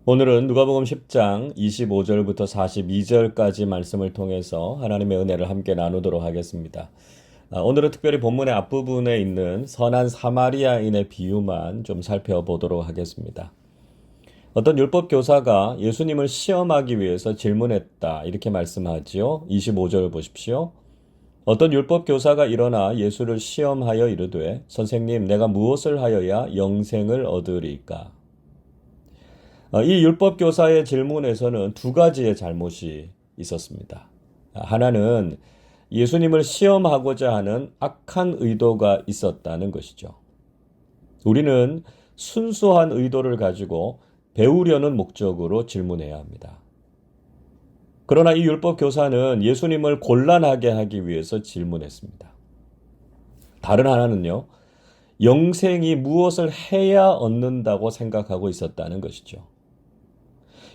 오늘은 누가복음 10장 25절부터 42절까지 말씀을 통해서 하나님의 은혜를 함께 나누도록 하겠습니다. 오늘은 특별히 본문의 앞부분에 있는 선한 사마리아인의 비유만 좀 살펴보도록 하겠습니다. 어떤 율법 교사가 예수님을 시험하기 위해서 질문했다, 이렇게 말씀하지요. 25절 보십시오. 어떤 율법 교사가 일어나 예수를 시험하여 이르되, 선생님, 내가 무엇을 하여야 영생을 얻으리까? 이 율법 교사의 질문에서는 두 가지의 잘못이 있었습니다. 하나는 예수님을 시험하고자 하는 악한 의도가 있었다는 것이죠. 우리는 순수한 의도를 가지고 배우려는 목적으로 질문해야 합니다. 그러나 이 율법 교사는 예수님을 곤란하게 하기 위해서 질문했습니다. 다른 하나는요, 영생이 무엇을 해야 얻는다고 생각하고 있었다는 것이죠.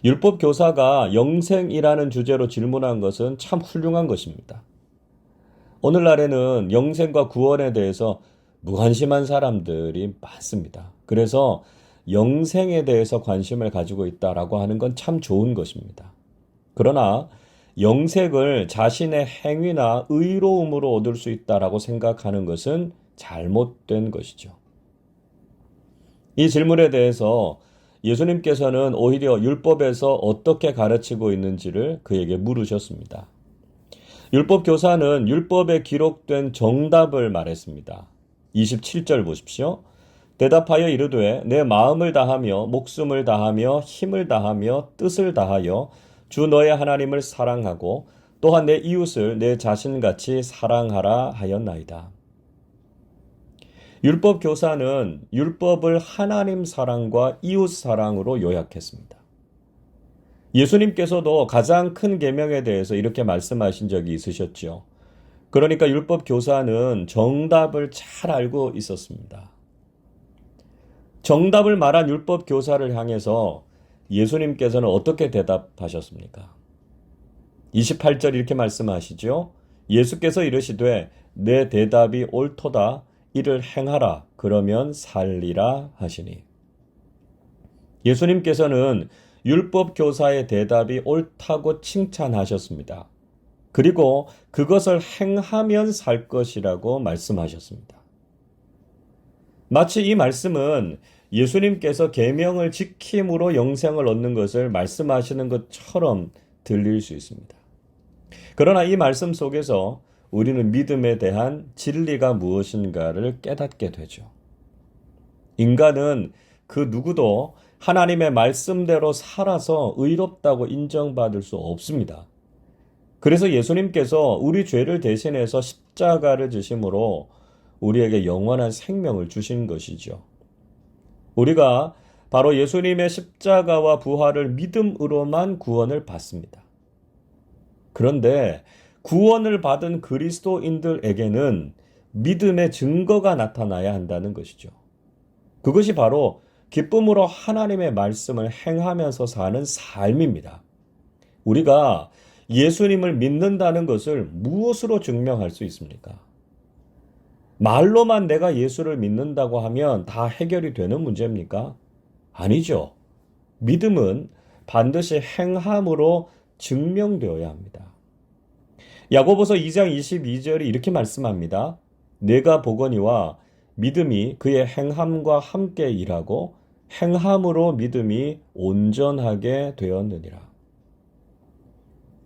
율법 교사가 영생이라는 주제로 질문한 것은 참 훌륭한 것입니다. 오늘날에는 영생과 구원에 대해서 무관심한 사람들이 많습니다. 그래서 영생에 대해서 관심을 가지고 있다라고 하는 건 참 좋은 것입니다. 그러나 영생을 자신의 행위나 의로움으로 얻을 수 있다라고 생각하는 것은 잘못된 것이죠. 이 질문에 대해서 예수님께서는 오히려 율법에서 어떻게 가르치고 있는지를 그에게 물으셨습니다. 율법 교사는 율법에 기록된 정답을 말했습니다. 27절 보십시오. 대답하여 이르되 내 마음을 다하며 목숨을 다하며 힘을 다하며 뜻을 다하여 주 너의 하나님을 사랑하고 또한 내 이웃을 내 자신같이 사랑하라 하였나이다. 율법 교사는 율법을 하나님 사랑과 이웃 사랑으로 요약했습니다. 예수님께서도 가장 큰 계명에 대해서 이렇게 말씀하신 적이 있으셨죠. 그러니까 율법 교사는 정답을 잘 알고 있었습니다. 정답을 말한 율법 교사를 향해서 예수님께서는 어떻게 대답하셨습니까? 28절 이렇게 말씀하시죠. 예수께서 이르시되 내 대답이 옳도다. 이를 행하라. 그러면 살리라 하시니. 예수님께서는 율법 교사의 대답이 옳다고 칭찬하셨습니다. 그리고 그것을 행하면 살 것이라고 말씀하셨습니다. 마치 이 말씀은 예수님께서 계명을 지킴으로 영생을 얻는 것을 말씀하시는 것처럼 들릴 수 있습니다. 그러나 이 말씀 속에서 우리는 믿음에 대한 진리가 무엇인가를 깨닫게 되죠. 인간은 그 누구도 하나님의 말씀대로 살아서 의롭다고 인정받을 수 없습니다. 그래서 예수님께서 우리 죄를 대신해서 십자가를 지심으로 우리에게 영원한 생명을 주신 것이죠. 우리가 바로 예수님의 십자가와 부활을 믿음으로만 구원을 받습니다. 그런데 구원을 받은 그리스도인들에게는 믿음의 증거가 나타나야 한다는 것이죠. 그것이 바로 기쁨으로 하나님의 말씀을 행하면서 사는 삶입니다. 우리가 예수님을 믿는다는 것을 무엇으로 증명할 수 있습니까? 말로만 내가 예수를 믿는다고 하면 다 해결이 되는 문제입니까? 아니죠. 믿음은 반드시 행함으로 증명되어야 합니다. 야고보서 2장 22절이 이렇게 말씀합니다. 내가 보거니와 믿음이 그의 행함과 함께 일하고 행함으로 믿음이 온전하게 되었느니라.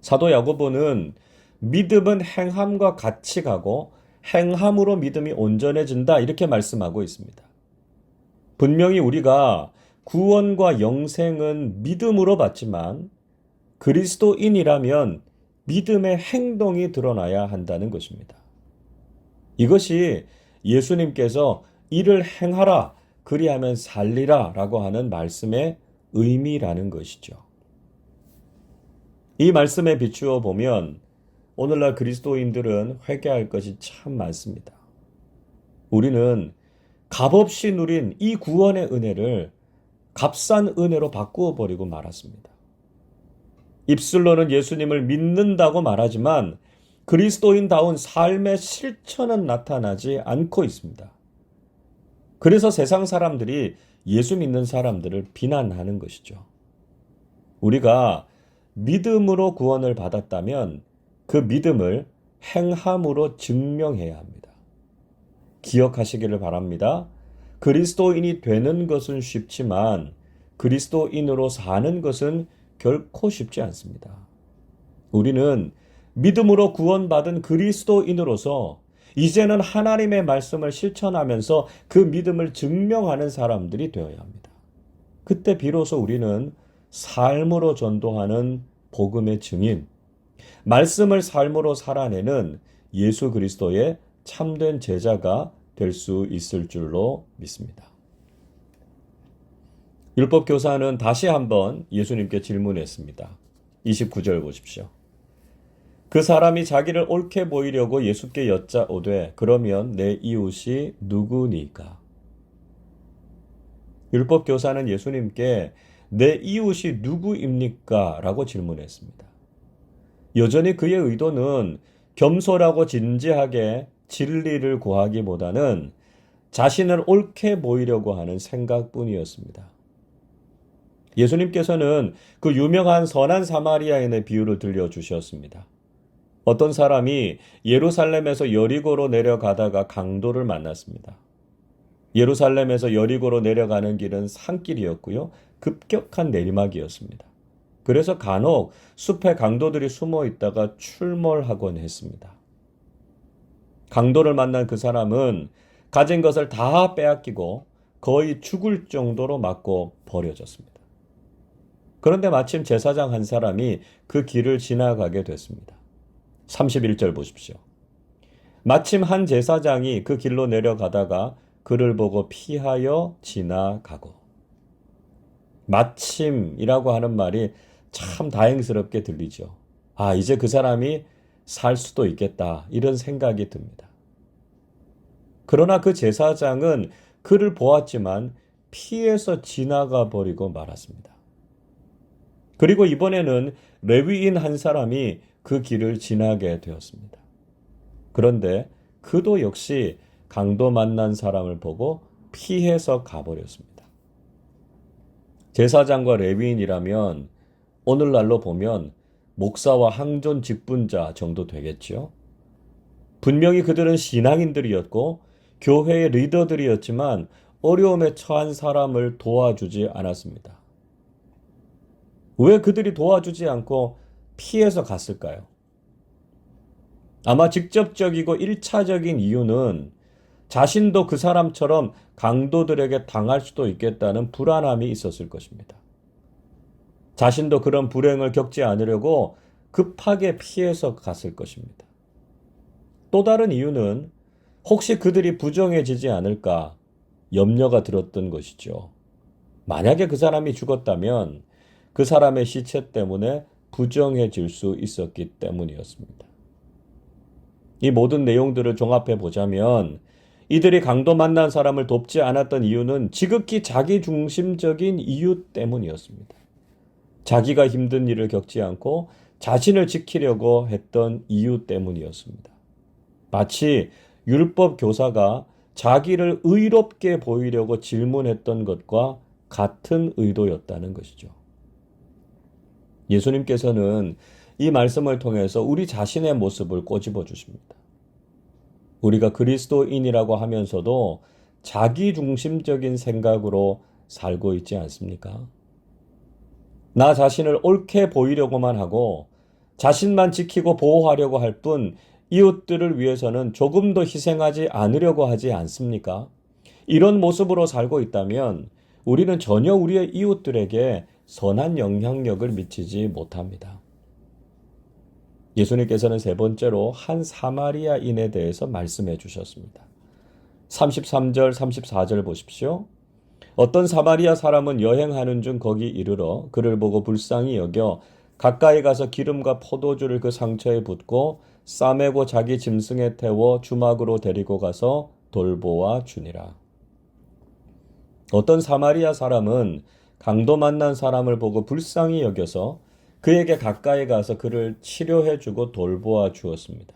사도 야고보는 믿음은 행함과 같이 가고 행함으로 믿음이 온전해진다, 이렇게 말씀하고 있습니다. 분명히 우리가 구원과 영생은 믿음으로 받지만 그리스도인이라면 믿음의 행동이 드러나야 한다는 것입니다. 이것이 예수님께서 이를 행하라, 그리하면 살리라 라고 하는 말씀의 의미라는 것이죠. 이 말씀에 비추어 보면 오늘날 그리스도인들은 회개할 것이 참 많습니다. 우리는 값없이 누린 이 구원의 은혜를 값싼 은혜로 바꾸어 버리고 말았습니다. 입술로는 예수님을 믿는다고 말하지만 그리스도인다운 삶의 실천은 나타나지 않고 있습니다. 그래서 세상 사람들이 예수 믿는 사람들을 비난하는 것이죠. 우리가 믿음으로 구원을 받았다면 그 믿음을 행함으로 증명해야 합니다. 기억하시기를 바랍니다. 그리스도인이 되는 것은 쉽지만 그리스도인으로 사는 것은 결코 쉽지 않습니다. 우리는 믿음으로 구원받은 그리스도인으로서 이제는 하나님의 말씀을 실천하면서 그 믿음을 증명하는 사람들이 되어야 합니다. 그때 비로소 우리는 삶으로 전도하는 복음의 증인, 말씀을 삶으로 살아내는 예수 그리스도의 참된 제자가 될 수 있을 줄로 믿습니다. 율법교사는 다시 한번 예수님께 질문했습니다. 29절 보십시오. 그 사람이 자기를 옳게 보이려고 예수께 여짜오되 그러면 내 이웃이 누구니까? 율법교사는 예수님께 내 이웃이 누구입니까? 라고 질문했습니다. 여전히 그의 의도는 겸손하고 진지하게 진리를 구하기보다는 자신을 옳게 보이려고 하는 생각뿐이었습니다. 예수님께서는 그 유명한 선한 사마리아인의 비유를 들려주셨습니다. 어떤 사람이 예루살렘에서 여리고로 내려가다가 강도를 만났습니다. 예루살렘에서 여리고로 내려가는 길은 산길이었고요. 급격한 내리막이었습니다. 그래서 간혹 숲에 강도들이 숨어 있다가 출몰하곤 했습니다. 강도를 만난 그 사람은 가진 것을 다 빼앗기고 거의 죽을 정도로 맞고 버려졌습니다. 그런데 마침 제사장 한 사람이 그 길을 지나가게 됐습니다. 31절 보십시오. 마침 한 제사장이 그 길로 내려가다가 그를 보고 피하여 지나가고. 마침이라고 하는 말이 참 다행스럽게 들리죠. 아, 이제 그 사람이 살 수도 있겠다. 이런 생각이 듭니다. 그러나 그 제사장은 그를 보았지만 피해서 지나가 버리고 말았습니다. 그리고 이번에는 레위인 한 사람이 그 길을 지나게 되었습니다. 그런데 그도 역시 강도 만난 사람을 보고 피해서 가버렸습니다. 제사장과 레위인이라면 오늘날로 보면 목사와 항존 직분자 정도 되겠죠. 분명히 그들은 신앙인들이었고 교회의 리더들이었지만 어려움에 처한 사람을 도와주지 않았습니다. 왜 그들이 도와주지 않고 피해서 갔을까요? 아마 직접적이고 1차적인 이유는 자신도 그 사람처럼 강도들에게 당할 수도 있겠다는 불안함이 있었을 것입니다. 자신도 그런 불행을 겪지 않으려고 급하게 피해서 갔을 것입니다. 또 다른 이유는 혹시 그들이 부정해지지 않을까 염려가 들었던 것이죠. 만약에 그 사람이 죽었다면 그 사람의 시체 때문에 부정해질 수 있었기 때문이었습니다. 이 모든 내용들을 종합해 보자면 이들이 강도 만난 사람을 돕지 않았던 이유는 지극히 자기중심적인 이유 때문이었습니다. 자기가 힘든 일을 겪지 않고 자신을 지키려고 했던 이유 때문이었습니다. 마치 율법 교사가 자기를 의롭게 보이려고 질문했던 것과 같은 의도였다는 것이죠. 예수님께서는 이 말씀을 통해서 우리 자신의 모습을 꼬집어 주십니다. 우리가 그리스도인이라고 하면서도 자기중심적인 생각으로 살고 있지 않습니까? 나 자신을 옳게 보이려고만 하고 자신만 지키고 보호하려고 할 뿐 이웃들을 위해서는 조금도 희생하지 않으려고 하지 않습니까? 이런 모습으로 살고 있다면 우리는 전혀 우리의 이웃들에게 선한 영향력을 미치지 못합니다. 예수님께서는 세 번째로 한 사마리아인에 대해서 말씀해 주셨습니다. 33절, 34절 보십시오. 어떤 사마리아 사람은 여행하는 중 거기 이르러 그를 보고 불쌍히 여겨 가까이 가서 기름과 포도주를 그 상처에 붓고 싸매고 자기 짐승에 태워 주막으로 데리고 가서 돌보아 주니라. 어떤 사마리아 사람은 강도 만난 사람을 보고 불쌍히 여겨서 그에게 가까이 가서 그를 치료해 주고 돌보아 주었습니다.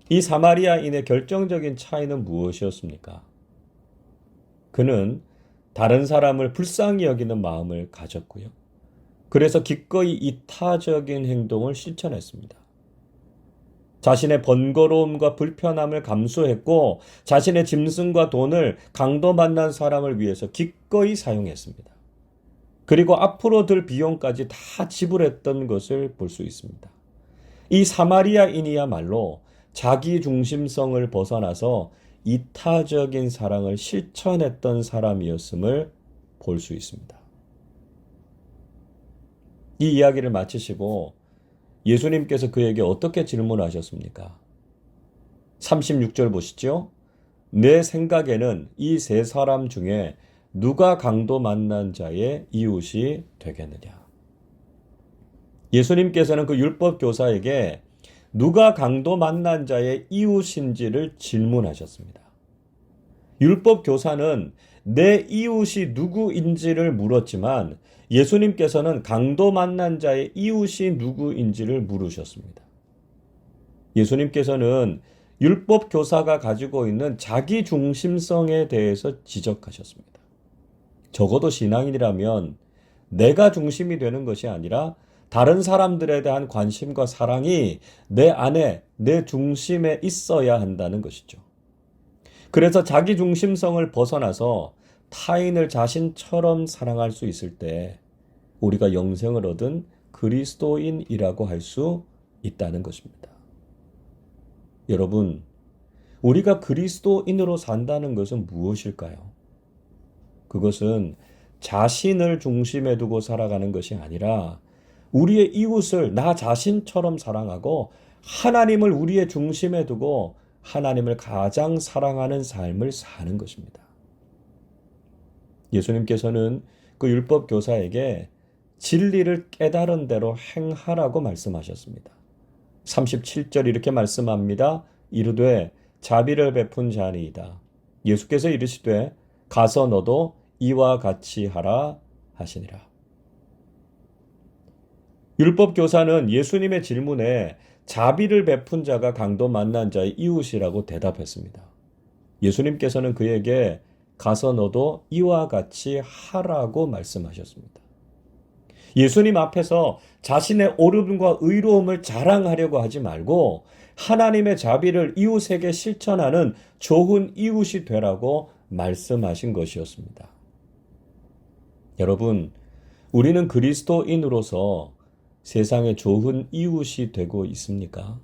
이 사마리아인의 결정적인 차이는 무엇이었습니까? 그는 다른 사람을 불쌍히 여기는 마음을 가졌고요. 그래서 기꺼이 이타적인 행동을 실천했습니다. 자신의 번거로움과 불편함을 감수했고 자신의 짐승과 돈을 강도 만난 사람을 위해서 기꺼이 사용했습니다. 그리고 앞으로 들 비용까지 다 지불했던 것을 볼 수 있습니다. 이 사마리아인이야말로 자기 중심성을 벗어나서 이타적인 사랑을 실천했던 사람이었음을 볼 수 있습니다. 이 이야기를 마치시고 예수님께서 그에게 어떻게 질문하셨습니까? 36절 보시죠. 내 생각에는 이 세 사람 중에 누가 강도 만난 자의 이웃이 되겠느냐? 예수님께서는 그 율법 교사에게 누가 강도 만난 자의 이웃인지를 질문하셨습니다. 율법 교사는 내 이웃이 누구인지를 물었지만 예수님께서는 강도 만난 자의 이웃이 누구인지를 물으셨습니다. 예수님께서는 율법 교사가 가지고 있는 자기 중심성에 대해서 지적하셨습니다. 적어도 신앙인이라면 내가 중심이 되는 것이 아니라 다른 사람들에 대한 관심과 사랑이 내 안에, 내 중심에 있어야 한다는 것이죠. 그래서 자기 중심성을 벗어나서 타인을 자신처럼 사랑할 수 있을 때 우리가 영생을 얻은 그리스도인이라고 할 수 있다는 것입니다. 여러분, 우리가 그리스도인으로 산다는 것은 무엇일까요? 그것은 자신을 중심에 두고 살아가는 것이 아니라 우리의 이웃을 나 자신처럼 사랑하고 하나님을 우리의 중심에 두고 하나님을 가장 사랑하는 삶을 사는 것입니다. 예수님께서는 그 율법 교사에게 진리를 깨달은 대로 행하라고 말씀하셨습니다. 37절 이렇게 말씀합니다. 이르되 자비를 베푼 자니이다. 예수께서 이르시되 가서 너도 이와 같이 하라 하시니라. 율법 교사는 예수님의 질문에 자비를 베푼 자가 강도 만난 자의 이웃이라고 대답했습니다. 예수님께서는 그에게 가서 너도 이와 같이 하라고 말씀하셨습니다. 예수님 앞에서 자신의 옳음과 의로움을 자랑하려고 하지 말고 하나님의 자비를 이웃에게 실천하는 좋은 이웃이 되라고 말씀하신 것이었습니다. 여러분, 우리는 그리스도인으로서 세상에 좋은 이웃이 되고 있습니까?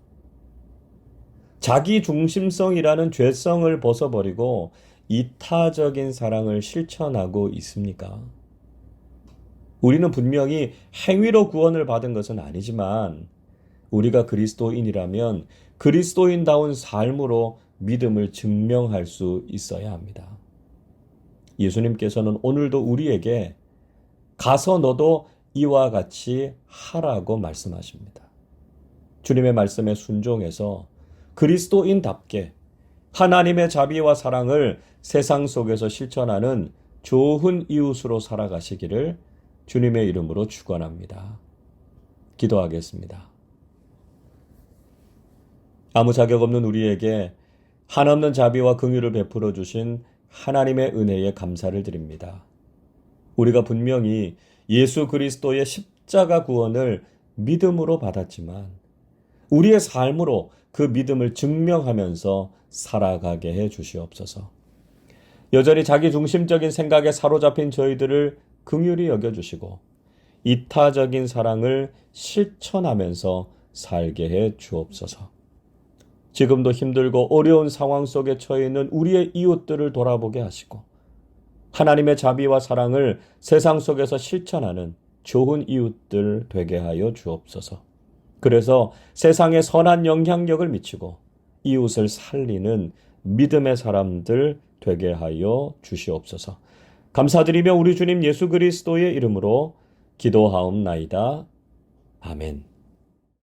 자기 중심성이라는 죄성을 벗어버리고 이타적인 사랑을 실천하고 있습니까? 우리는 분명히 행위로 구원을 받은 것은 아니지만 우리가 그리스도인이라면 그리스도인다운 삶으로 믿음을 증명할 수 있어야 합니다. 예수님께서는 오늘도 우리에게 가서 너도 이와 같이 하라고 말씀하십니다. 주님의 말씀에 순종해서 그리스도인답게 하나님의 자비와 사랑을 세상 속에서 실천하는 좋은 이웃으로 살아가시기를 주님의 이름으로 축원합니다. 기도하겠습니다. 아무 자격 없는 우리에게 한없는 자비와 긍휼을 베풀어 주신 하나님의 은혜에 감사를 드립니다. 우리가 분명히 예수 그리스도의 십자가 구원을 믿음으로 받았지만 우리의 삶으로 그 믿음을 증명하면서 살아가게 해 주시옵소서. 여전히 자기 중심적인 생각에 사로잡힌 저희들을 긍휼히 여겨주시고 이타적인 사랑을 실천하면서 살게 해 주옵소서. 지금도 힘들고 어려운 상황 속에 처해 있는 우리의 이웃들을 돌아보게 하시고 하나님의 자비와 사랑을 세상 속에서 실천하는 좋은 이웃들 되게 하여 주옵소서. 그래서 세상에 선한 영향력을 미치고 이웃을 살리는 믿음의 사람들 되게 하여 주시옵소서. 감사드리며 우리 주님 예수 그리스도의 이름으로 기도하옵나이다. 아멘.